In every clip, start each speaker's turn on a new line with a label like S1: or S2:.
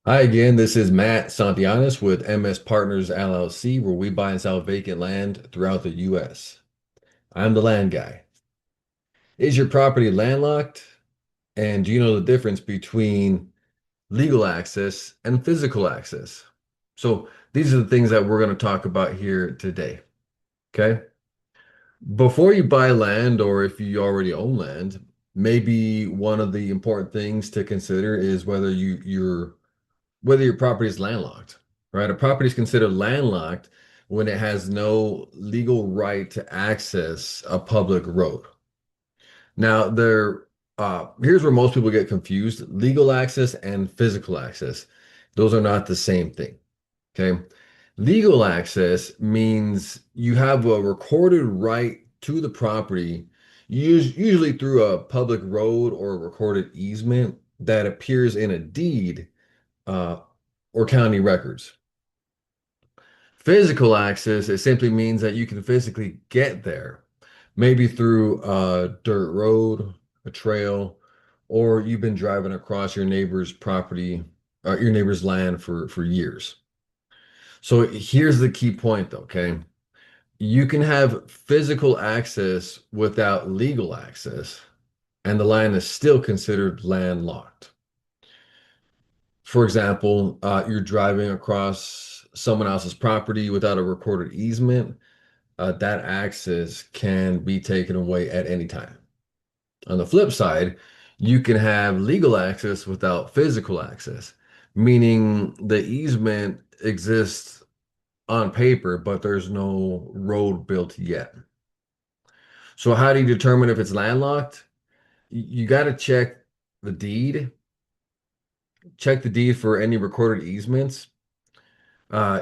S1: Hi again, this is Matt Santianes with MS Partners LLC, where we buy and sell vacant land throughout the U.S. I'm the land guy. Is your property landlocked? And do you know the difference between legal access and physical access? So these are the things that we're going to talk about here today. Okay. Before you buy land, or if you already own land, maybe one of the important things to consider is whether your property is landlocked, right? A property is considered landlocked when it has no legal right to access a public road. Now, here's where most people get confused. Legal access and physical access. Those are not the same thing. Okay. Legal access means you have a recorded right to the property, usually through a public road or a recorded easement that appears in a deed uh, or county records. Physical access, it simply means that you can physically get there, maybe through a dirt road, a trail, or you've been driving across your neighbor's property, your neighbor's land for years. So here's the key point, though, okay? You can have physical access without legal access, and the land is still considered landlocked. For example, you're driving across someone else's property without a recorded easement, that access can be taken away at any time. On the flip side, you can have legal access without physical access, meaning the easement exists on paper, but there's no road built yet. So, how do you determine if it's landlocked? You got to the deed, check the deed for any recorded easements.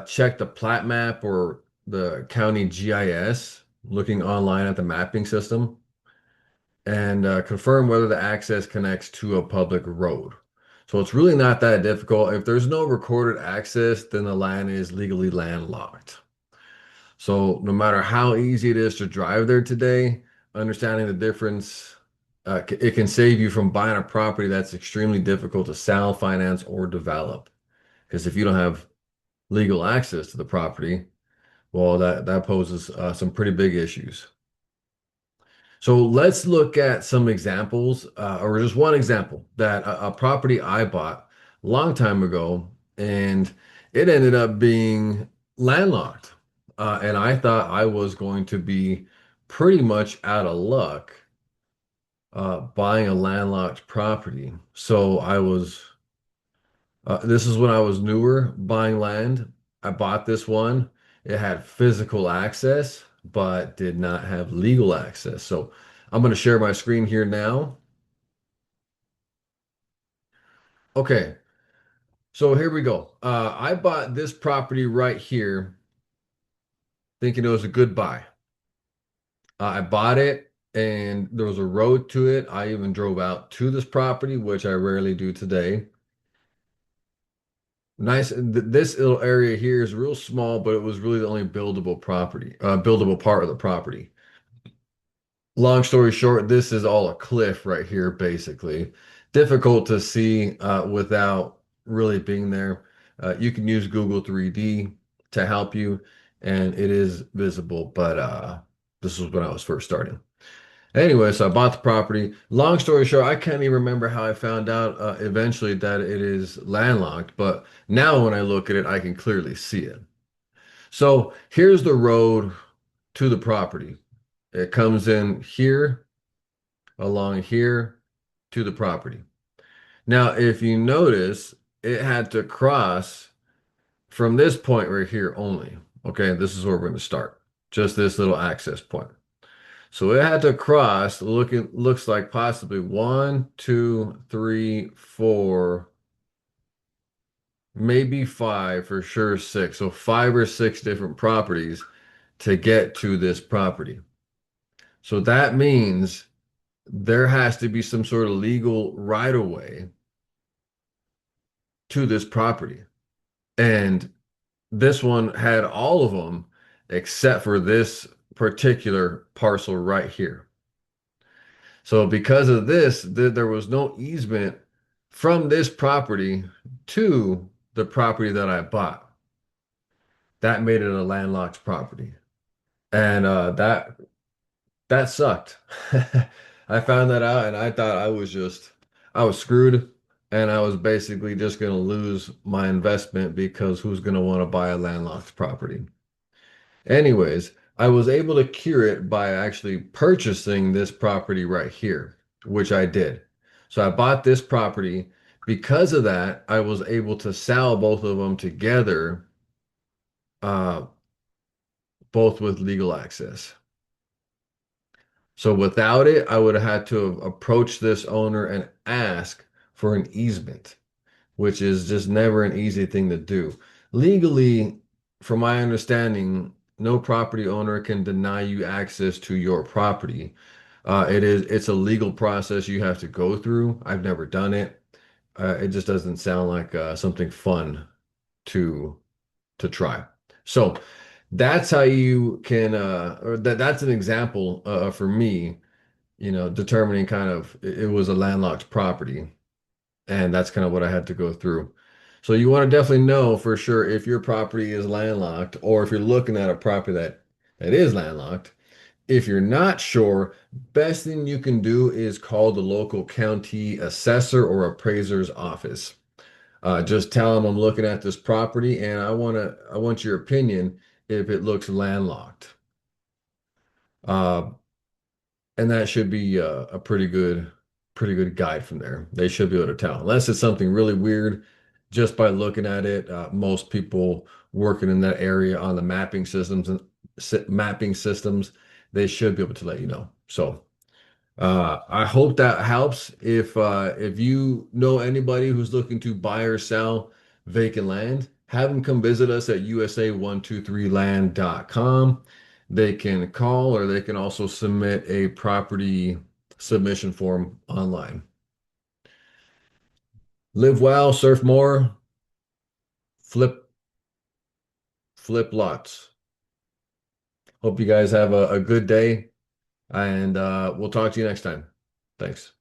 S1: Check the plat map or the county GIS, looking online at the mapping system, and confirm whether the access connects to a public road. So it's really not that difficult. If there's no recorded access, then the land is legally landlocked. So no matter how easy it is to drive there today, understanding the difference, it can save you from buying a property that's extremely difficult to sell, finance, or develop. Because if you don't have legal access to the property, well, that poses some pretty big issues. So let's look at some examples, or just one example that a property I bought a long time ago, and it ended up being landlocked. And I thought I was going to be pretty much out of luck buying a landlocked property. This is when I was newer buying land. I bought this one. It had physical access, but did not have legal access. So I'm going to share my screen here now. Okay, so here we go. I bought this property right here, thinking it was a good buy. I bought it, and there was a road to it. I even drove out to this property, which I rarely do today. Nice. This little area here is real small, but it was really the only buildable part of the property. Long story short, this is all a cliff right here, basically. Difficult to see without really being there. You can use Google 3D to help you, and it is visible, but this was when I was first starting. Anyway, so I bought the property. Long story short, I can't even remember how I found out eventually that it is landlocked, but now when I look at it, I can clearly see it. So here's the road to the property. It comes in here, along here to the property. Now, if you notice, it had to cross from this point right here only. Okay, this is where we're going to start. Just this little access point. So it had to cross, looks like possibly one, two, three, four, maybe five, for sure six. So five or six different properties to get to this property. So that means there has to be some sort of legal right of way to this property. And this one had all of them except for this particular parcel right here. So because of this, there was no easement from this property to the property that I bought. That made it a landlocked property. And that sucked. I found that out and I thought I was screwed and I was basically just going to lose my investment because who's going to want to buy a landlocked property? Anyways, I was able to cure it by actually purchasing this property right here, which I did. So I bought this property. Because of that, I was able to sell both of them together, uh, both with legal access. So without it, I would have had to have approached this owner and ask for an easement, which is just never an easy thing to do. Legally, from my understanding, no property owner can deny you access to your property. It's a legal process you have to go through. I've never done it. It just doesn't sound like something fun to try. So that's how you can, or that's an example for me, determining kind of it was a landlocked property, and that's kind of what I had to go through. So you want to definitely know for sure if your property is landlocked or if you're looking at a property that is landlocked. If you're not sure, best thing you can do is call the local county assessor or appraiser's office. Just tell them I'm looking at this property and I want your opinion if it looks landlocked. Uh, and that should be a pretty good guide from there. They should be able to tell, unless it's something really weird. Just by looking at it, most people working in that area on the mapping systems, they should be able to let you know. So. I hope that helps. If you know anybody who's looking to buy or sell vacant land, have them come visit us at USA123land.com. They can call or they can also submit a property submission form online. Live well, surf more, flip flip lots. Hope you guys have a good day and we'll talk to you next time. Thanks.